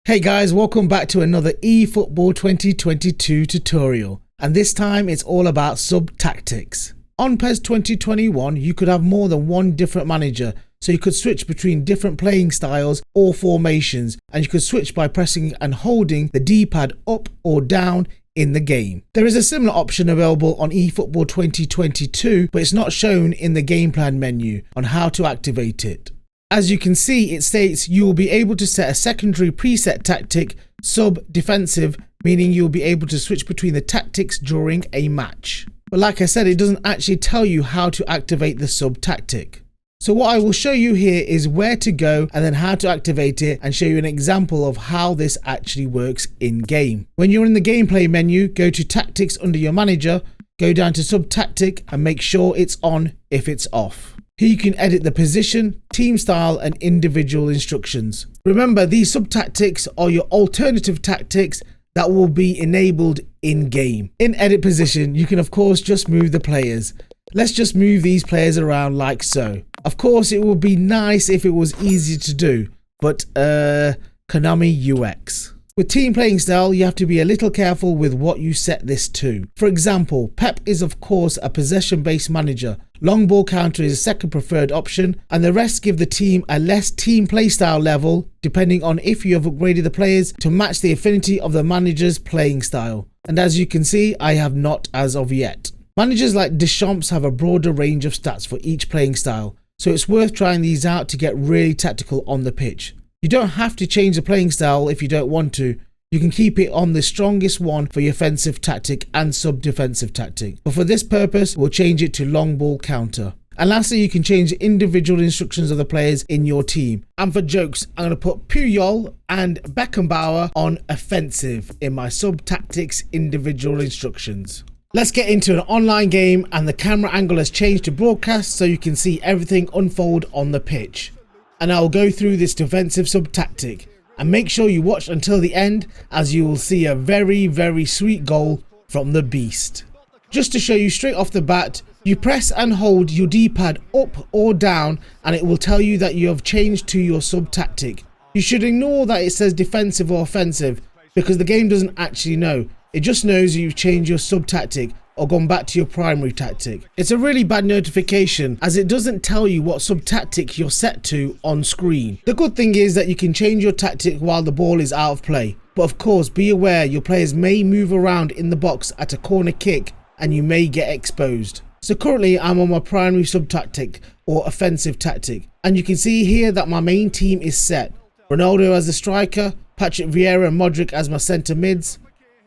Hey guys, welcome back to another eFootball 2022 tutorial, and this time it's all about sub-tactics. On PES 2021 you could have more than one different manager, so you could switch between different playing styles or formations, and you could switch by pressing and holding the D-pad up or down in the game. There is a similar option available on eFootball 2022, but it's not shown in the game plan menu on how to activate it. As you can see, it states you will be able to set a secondary preset tactic, sub-defensive, meaning you'll be able to switch between the tactics during a match. But like I said, it doesn't actually tell you how to activate the sub-tactic. So what I will show you here is where to go and then how to activate it, and show you an example of how this actually works in game. When you're in the gameplay menu, go to tactics under your manager, go down to sub-tactic and make sure it's on if it's off. Here you can edit the position, team style and individual instructions. Remember, these sub-tactics are your alternative tactics that will be enabled in game. In edit position, you can of course just move the players. Let's just move these players around like so. Of course, it would be nice if it was easy to do, but Konami UX. With team playing style, you have to be a little careful with what you set this to. For example, Pep is of course a possession-based manager. Long ball counter is a second preferred option, and the rest give the team a less team playstyle level, depending on if you have upgraded the players to match the affinity of the manager's playing style. And as you can see, I have not as of yet. Managers like Deschamps have a broader range of stats for each playing style, so it's worth trying these out to get really tactical on the pitch. You don't have to change the playing style if you don't want to. You can keep it on the strongest one for your offensive tactic and sub-defensive tactic. But for this purpose, we'll change it to long ball counter. And lastly, you can change the individual instructions of the players in your team. And for jokes, I'm going to put Puyol and Beckenbauer on offensive in my sub-tactics individual instructions. Let's get into an online game, and the camera angle has changed to broadcast so you can see everything unfold on the pitch. And I'll go through this defensive sub-tactic, and make sure you watch until the end, as you will see a very sweet goal from the beast. Just to show you straight off the bat, you press and hold your D-pad up or down and it will tell you that you have changed to your sub-tactic. You should ignore that it says defensive or offensive, because the game doesn't actually know. It just knows you've changed your sub-tactic or gone back to your primary tactic. It's a really bad notification, as it doesn't tell you what sub-tactic you're set to on screen. The good thing is that you can change your tactic while the ball is out of play, but of course be aware your players may move around in the box at a corner kick and you may get exposed. So currently I'm on my primary sub-tactic or offensive tactic, and you can see here that my main team is set. Ronaldo as the striker, Patrick Vieira and Modric as my centre mids.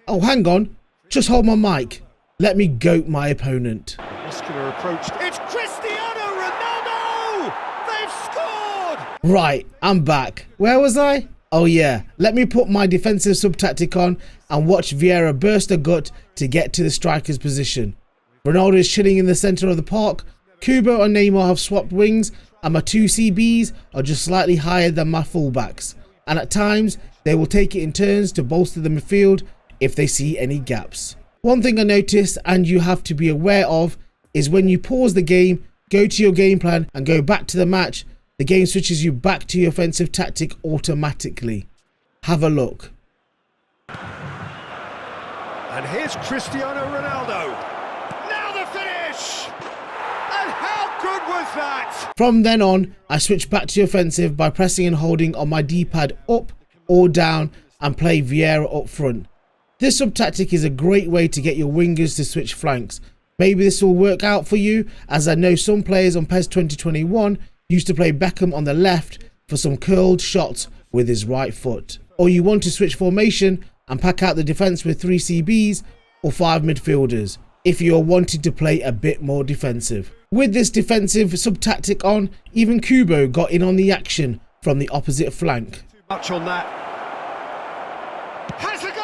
Oh, hang on, just hold my mic. Let me goat my opponent. Muscular approach. It's Cristiano Ronaldo! They've scored! Right, I'm back. Where was I? Oh yeah, let me put my defensive sub-tactic on and watch Vieira burst a gut to get to the striker's position. Ronaldo is chilling in the centre of the park. Kubo and Neymar have swapped wings, and my two CBs are just slightly higher than my fullbacks. And at times, they will take it in turns to bolster the midfield if they see any gaps. One thing I noticed, and you have to be aware of, is when you pause the game, go to your game plan and go back to the match, the game switches you back to your offensive tactic automatically. Have a look. And here's Cristiano Ronaldo. Now the finish! And how good was that? From then on, I switch back to offensive by pressing and holding on my D-pad up or down and play Vieira up front. This sub-tactic is a great way to get your wingers to switch flanks. Maybe this will work out for you, as I know some players on PES 2021 used to play Beckham on the left for some curled shots with his right foot. Or you want to switch formation and pack out the defence with 3 CBs or 5 midfielders, if you are wanting to play a bit more defensive. With this defensive sub-tactic on, even Kubo got in on the action from the opposite flank. Too much on that. Has a goal!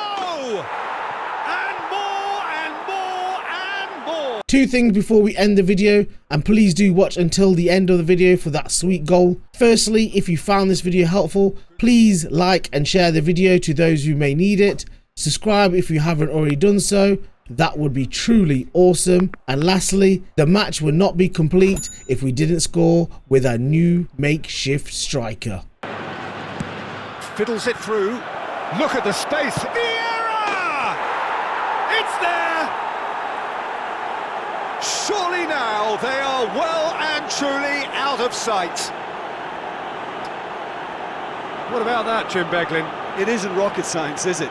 And more. Two things before we end the video, and please do watch until the end of the video for that sweet goal. Firstly, if you found this video helpful, please like and share the video to those who may need it. Subscribe if you haven't already done so. That would be truly awesome. And lastly, the match would not be complete if we didn't score with our new makeshift striker. Fiddles it through. Look at the space. Vieira! It's there! Surely now they are well and truly out of sight. What about that, Jim Beglin? It isn't rocket science, is it?